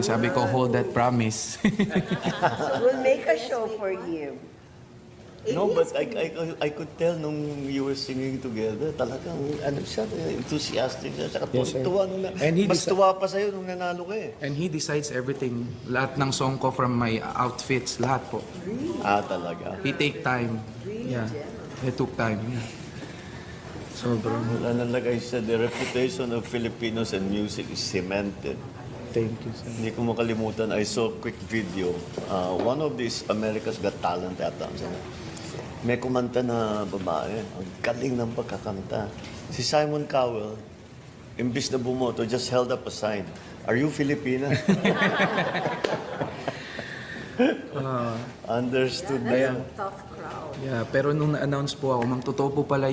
Sabi ko, hold that promise. We'll make a show for you. No, but I could tell nung you were singing together, talagang ano siya, enthusiastic siya, saka Yes, sir. tuwa nung And he mas tuwa pa sa'yo nung nanalo ka eh. And he decides everything. Lahat ng song ko from my outfits, lahat po. Ah, talaga. He take time. Yeah. He took time. Yeah. Sobrang. Wala na like I said, the reputation of Filipinos and music is cemented. Thank you, sir. Hindi ko makalimutan, I saw a quick video. One of these America's Got Talent yata. May kumanta na babae. Ang galing ng pagkakanta. Si Simon Cowell, imbis na bumoto, just held up a sign. Are you Filipina? Understood na yan. Tough crowd. Yeah, pero nung na-announce po ako, ma'am, totoo po pala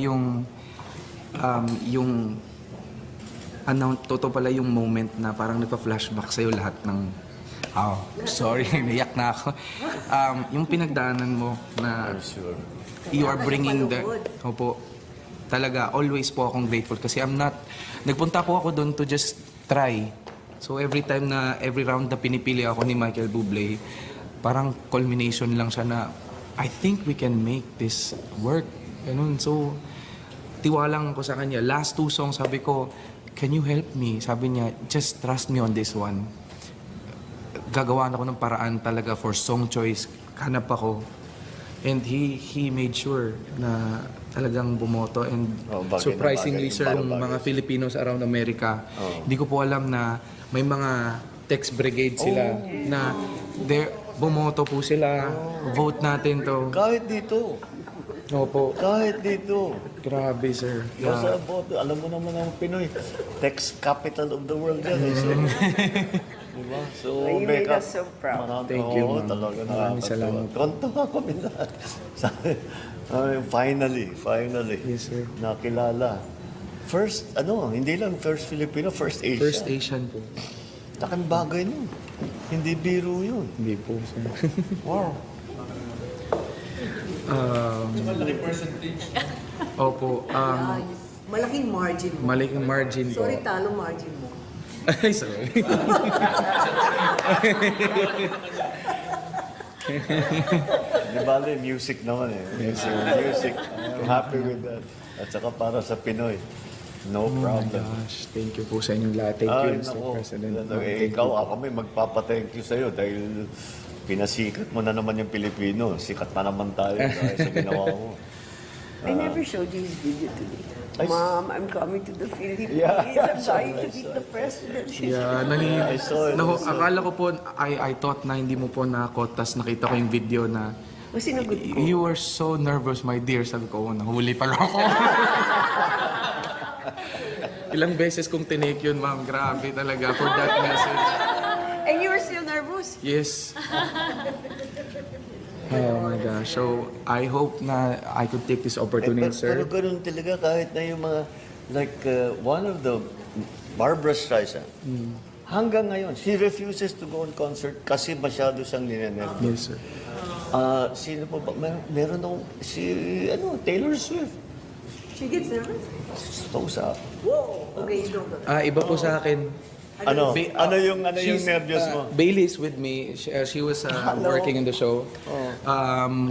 totoo pala yung moment na parang nagpa-flashback sa'yo lahat ng sorry, naiyak na ako. Yung pinagdaanan mo na I'm sure. you are bringing the... Opo, talaga, always po akong grateful kasi nagpunta po ako doon to just try. So every round na pinipili ako ni Michael Bublé, parang culmination lang siya na, I think we can make this work. Ganun. So, tiwalang ko sa kanya. Last 2 songs, sabi ko, can you help me? Sabi niya, just trust me on this one. Gagawa ako ng paraan talaga for song choice. Hanap ako. And he made sure na talagang bumoto. And bagay na surprisingly, bagay. sir, Bagay. yung mga Filipinos around America, hindi ko po alam na may mga text brigade sila na bumoto po sila. Vote natin to. Kahit dito. Opo. Kahit dito. Grabe, sir. Basta boto, alam mo naman ang Pinoy, text capital of the world yan. So, diba? So, You made Becca, us so proud. Thank you, ma'am. Talaga Maraming salamat. Konto nga kami na. Finally, Yes, sir. nakilala. First, hindi lang first Filipino, first Asian. First Asian po. Laking bagay nun. Hindi biro yun. Hindi po, sir. Wow. Opo. Malaking margin mo. Malaking margin po. Sorry, talo margin mo. Ay, sorry. Di bale, music naman eh. Music. I'm happy with that. At saka para sa Pinoy. No Oh my problem. gosh. Thank you po sa inyong lahat. Thank you, Mr. naku. President. Ikaw, ako may magpapa-thank you sa'yo dahil pinasikat mo na naman yung Pilipino. Sikat na naman tayo dahil sa ginawa mo. I never showed you his video today. Mom, I'm coming to the Philippines. Yeah, I'm trying to meet the president. Yeah, I saw it. akala ko po, I thought na hindi mo po na-caught, tas nakita ko yung video na O, sinagot ko. you were so nervous, my dear. Sabi ko, nahuli pala ako. Ilang beses kong tinake yun, ma'am. Grabe talaga for that message. And you were still nervous? Yes. Oh my gosh. So, I hope na I could take this opportunity, Pero sir. ganun talaga kahit na yung mga, like, one of the, Barbra Streisand, hanggang ngayon, she refuses to go on concert kasi masyado siyang ninenervous. Yes, sir. Sino pa ba? Meron akong, Taylor Swift. She gets nervous? Toes up. Whoa! Okay, you don't go. Iba po sa akin. Ano yung She's, nervous mo? Bailey is with me. She was working in the show.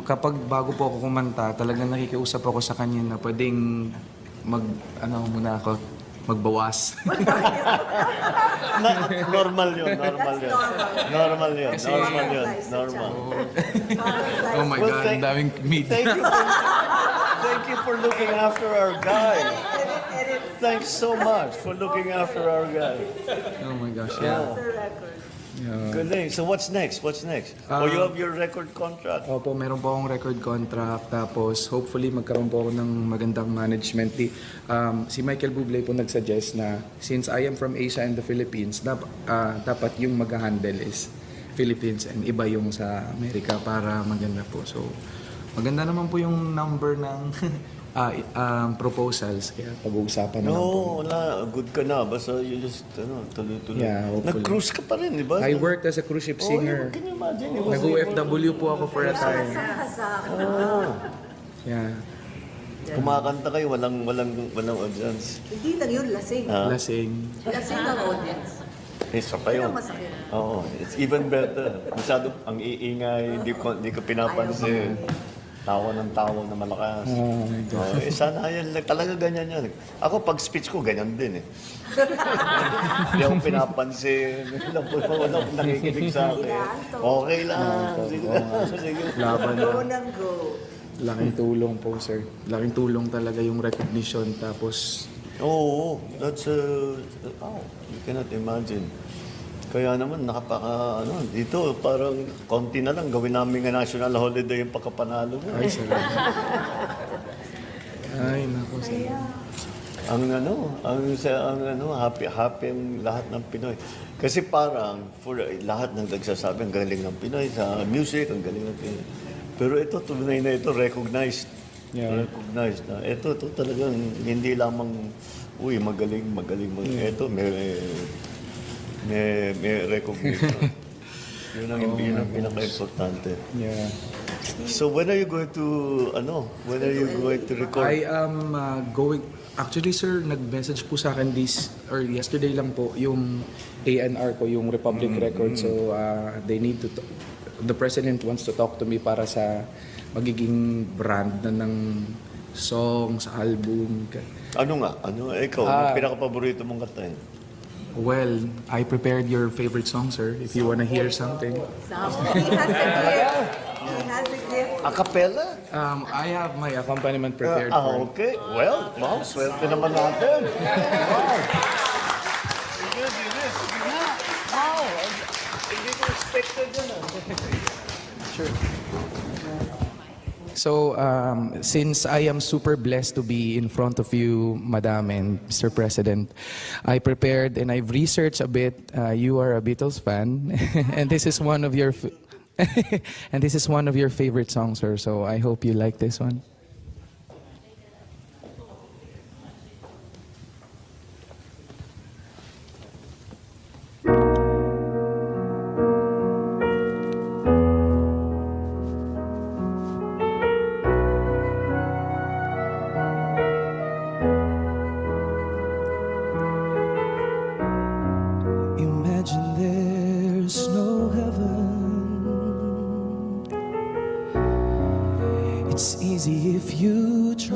Kapag bago po ako kumanta, talagang nakikiusap ako sa kanya na pwedeng magbawas. Normal yun. Oh my Well, God, ang daming media. Thank you for looking after our guy. Thanks so much for looking after our guy. Oh my gosh, yeah. Galing. So what's next? You have your record contract. Opo, meron po akong record contract. Tapos, hopefully, magkaroon po ako ng magandang management. Si Michael Bublé po nagsuggest na since I am from Asia and the Philippines, dapat yung mag-handle is Philippines and iba yung sa Amerika para maganda po. So, maganda naman po yung number ng proposals. Kaya pag-uusapan na lang po. No, wala. Good ka na. Basta you just, tuloy-tuloy. Yeah, hopefully. Nag-cruise ka pa rin, di ba? I worked as a cruise ship singer. Can you imagine? You was Nag-OFW po ako for a time. Yeah. kumakanta kayo, walang audience. Hindi lang yun, lasing. Ah. Lasing. Lasing ang audience. Isa pa yun. Pero masakit. Oo, it's even better. Masyado ang iingay, hindi ko pinapansin. Tawa ng tawa na malakas. Oh my God. Sana yan lang. Talaga ganyan yan. Ako, pag speech ko, ganyan din eh. Hindi ako pinapansin. Wala akong nakikinig sa akin. Okay lang. Sige lang. Sige. Laban Go na. ng go. Laking tulong po, sir. Laking tulong talaga yung recognition. Tapos, Oo, that's, you cannot imagine. Kaya naman, dito, parang konti na lang, gawin namin nga national holiday yung pagkapanalo mo. ay, salamat. Ay, nako, sir. Happy ang lahat ng Pinoy. Kasi parang, for lahat ng nagsasabi, ang galing ng Pinoy sa music, ang galing ng Pinoy. Pero ito, tunay na ito, recognized. Yeah. Recognized na. Ito talagang hindi lamang, magaling. Ito, may recognition. Yun ang pinaka-importante. Yeah. So when are you going to, record? I am going... Actually, sir, nag-message po sa akin yesterday lang po, yung A&R ko, yung Republic Records. So, they need to... The president wants to talk to me para sa magiging brand na ng songs, album. Ikaw, ano pinaka-paborito mong kanta? Well, I prepared your favorite song, sir, if you wanna hear something. He has a gift. He has a gift. A cappella? I have my accompaniment prepared for Okay. Well, swerte naman natin. Wow. Sige. Wow. Hindi ko expected yun. Sure. So, since I am super blessed to be in front of you, Madam and Mr. President, I prepared and I've researched a bit. You are a Beatles fan, and this is one of your and this is one of your favorite songs, sir. So I hope you like this one. Imagine there's no heaven. It's easy if you try.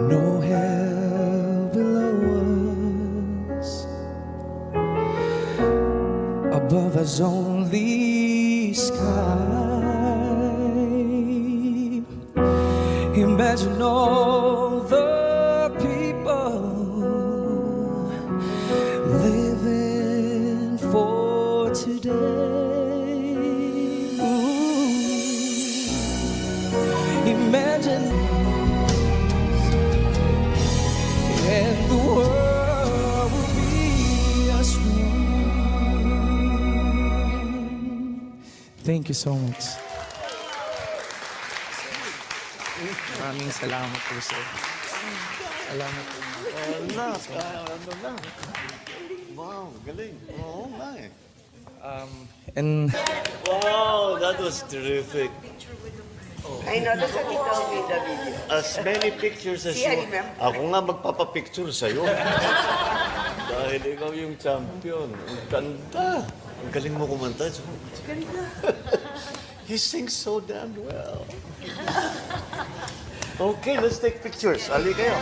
No hell below us. Above us only sky. Imagine all the people living for today. Ooh. Imagine, and the world will be as one. Thank you so much. Maraming salamat po, sir. Salamat po. Wow, galing. Oo nga eh. And Wow, that was terrific. I know, that's what he told me in the video. As many pictures as See, I you... remember. Ako nga magpapapicture sa'yo. Dahil ikaw yung champion. Ang ganda. Ang galing mo kumanta. He sings so damn well. Okay, let's take pictures. Ali kayo.